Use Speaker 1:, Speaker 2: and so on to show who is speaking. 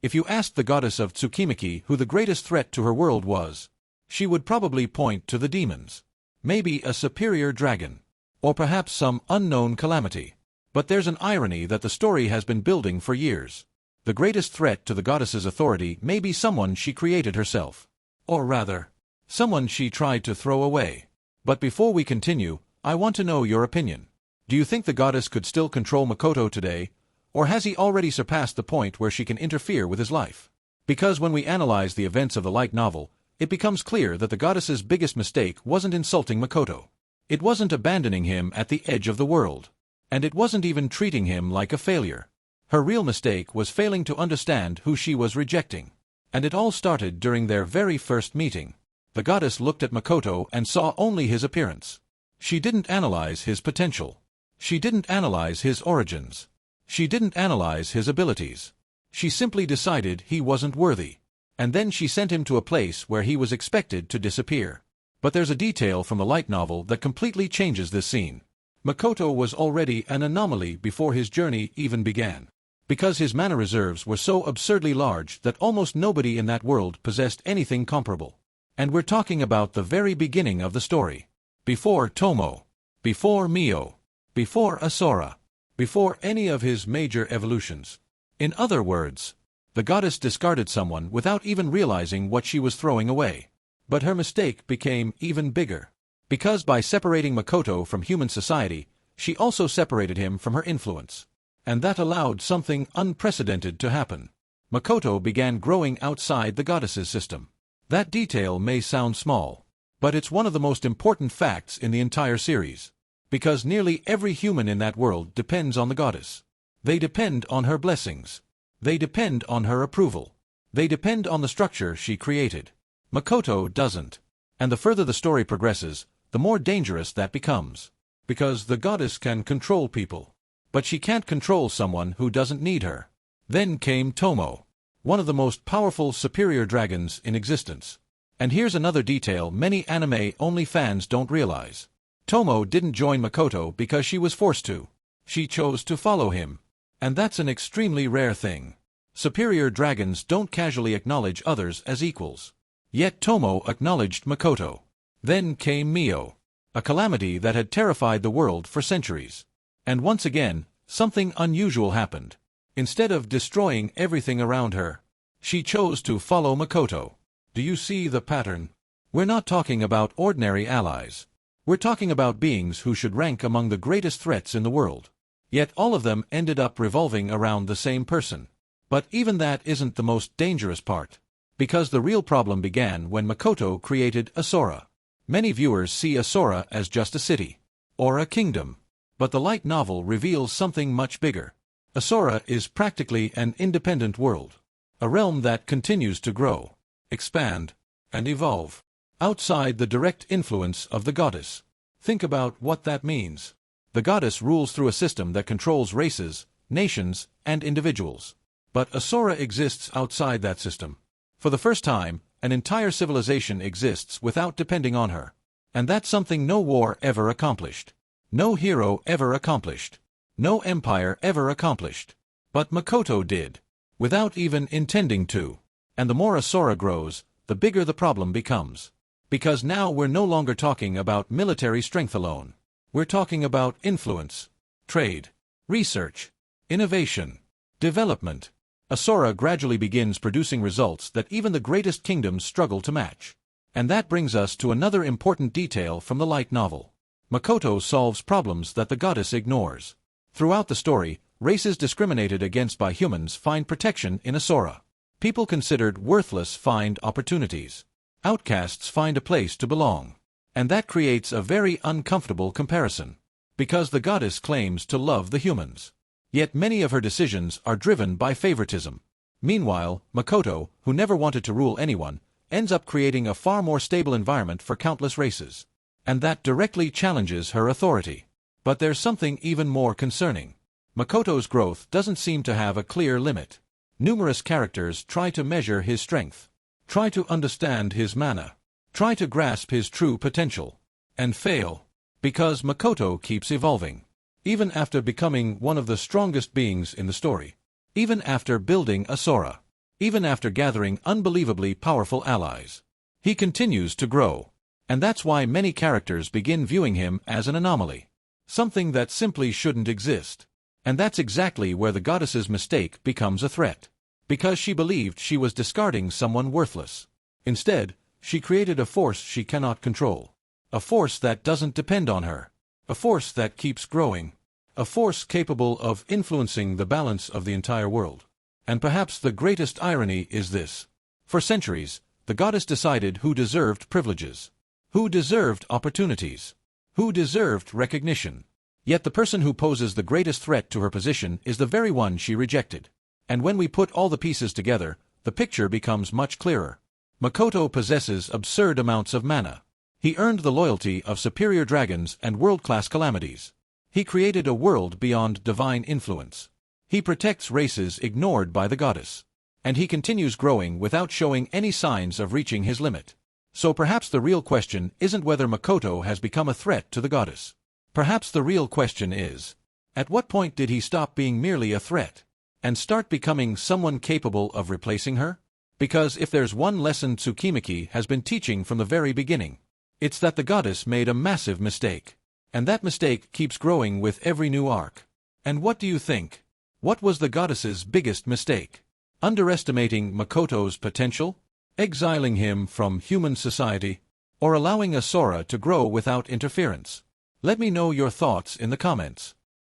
Speaker 1: If you asked the Goddess of Tsukimichi who the greatest threat to her world was, she would probably point to the demons. Maybe a superior dragon. Or perhaps some unknown calamity. But there's an irony that the story has been building for years. The greatest threat to the goddess's authority may be someone she created herself. Or rather, someone she tried to throw away. But before we continue, I want to know your opinion. Do you think the goddess could still control Makoto today, or has he already surpassed the point where she can interfere with his life? Because when we analyze the events of the light novel, it becomes clear that the goddess's biggest mistake wasn't insulting Makoto. It wasn't abandoning him at the edge of the world. And it wasn't even treating him like a failure. Her real mistake was failing to understand who she was rejecting. And it all started during their very first meeting. The goddess looked at Makoto and saw only his appearance. She didn't analyze his potential. She didn't analyze his origins. She didn't analyze his abilities. She simply decided he wasn't worthy. And then she sent him to a place where he was expected to disappear. But there's a detail from the light novel that completely changes this scene. Makoto was already an anomaly before his journey even began. Because his mana reserves were so absurdly large that almost nobody in that world possessed anything comparable. And we're talking about the very beginning of the story. Before Tomo. Before Mio. Before Asora. Before any of his major evolutions. In other words, the goddess discarded someone without even realizing what she was throwing away. But her mistake became even bigger. Because by separating Makoto from human society, she also separated him from her influence. And that allowed something unprecedented to happen. Makoto began growing outside the goddess's system. That detail may sound small, but it's one of the most important facts in the entire series. Because nearly every human in that world depends on the goddess. They depend on her blessings. They depend on her approval. They depend on the structure she created. Makoto doesn't. And the further the story progresses, the more dangerous that becomes. Because the goddess can control people. But she can't control someone who doesn't need her. Then came Tomo. One of the most powerful superior dragons in existence. And here's another detail many anime-only fans don't realize. Tomo didn't join Makoto because she was forced to. She chose to follow him. And that's an extremely rare thing. Superior dragons don't casually acknowledge others as equals. Yet Tomo acknowledged Makoto. Then came Mio. A calamity that had terrified the world for centuries. And once again, something unusual happened. Instead of destroying everything around her, she chose to follow Makoto. Do you see the pattern? We're not talking about ordinary allies. We're talking about beings who should rank among the greatest threats in the world. Yet all of them ended up revolving around the same person. But even that isn't the most dangerous part. Because the real problem began when Makoto created Asora. Many viewers see Asora as just a city. Or a kingdom. But the light novel reveals something much bigger. Asora is practically an independent world. A realm that continues to grow, expand, and evolve. Outside the direct influence of the goddess. Think about what that means. The goddess rules through a system that controls races, nations, and individuals. But Asora exists outside that system. For the first time, an entire civilization exists without depending on her. And that's something no war ever accomplished. No hero ever accomplished. No empire ever accomplished. But Makoto did. Without even intending to. And the more Asora grows, the bigger the problem becomes. Because now we're no longer talking about military strength alone. We're talking about influence, trade, research, innovation, development. Asora gradually begins producing results that even the greatest kingdoms struggle to match. And that brings us to another important detail from the light novel. Makoto solves problems that the goddess ignores. Throughout the story, races discriminated against by humans find protection in Asora. People considered worthless find opportunities. Outcasts find a place to belong. And that creates a very uncomfortable comparison. Because the goddess claims to love the humans. Yet many of her decisions are driven by favoritism. Meanwhile, Makoto, who never wanted to rule anyone, ends up creating a far more stable environment for countless races. And that directly challenges her authority. But there's something even more concerning. Makoto's growth doesn't seem to have a clear limit. Numerous characters try to measure his strength. Try to understand his mana. Try to grasp his true potential. And fail. Because Makoto keeps evolving. Even after becoming one of the strongest beings in the story. Even after building Asora. even after gathering unbelievably powerful allies. He continues to grow. And that's why many characters begin viewing him as an anomaly. Something that simply shouldn't exist. And that's exactly where the goddess's mistake becomes a threat. Because she believed she was discarding someone worthless. Instead, she created a force she cannot control. A force that doesn't depend on her. A force that keeps growing. A force capable of influencing the balance of the entire world. And perhaps the greatest irony is this. For centuries, the goddess decided who deserved privileges. Who deserved opportunities. Who deserved recognition. Yet the person who poses the greatest threat to her position is the very one she rejected. And when we put all the pieces together, the picture becomes much clearer. Makoto possesses absurd amounts of mana. He earned the loyalty of superior dragons and world-class calamities. He created a world beyond divine influence. He protects races ignored by the goddess. And he continues growing without showing any signs of reaching his limit. So perhaps the real question isn't whether Makoto has become a threat to the goddess. Perhaps the real question is, at what point did he stop being merely a threat, and start becoming someone capable of replacing her? Because if there's one lesson Tsukimichi has been teaching from the very beginning, it's that the goddess made a massive mistake. And that mistake keeps growing with every new arc. And what do you think? What was the goddess's biggest mistake? Underestimating Makoto's potential? Exiling him from human society? Or allowing Asora to grow without interference? Let me know your thoughts in the comments.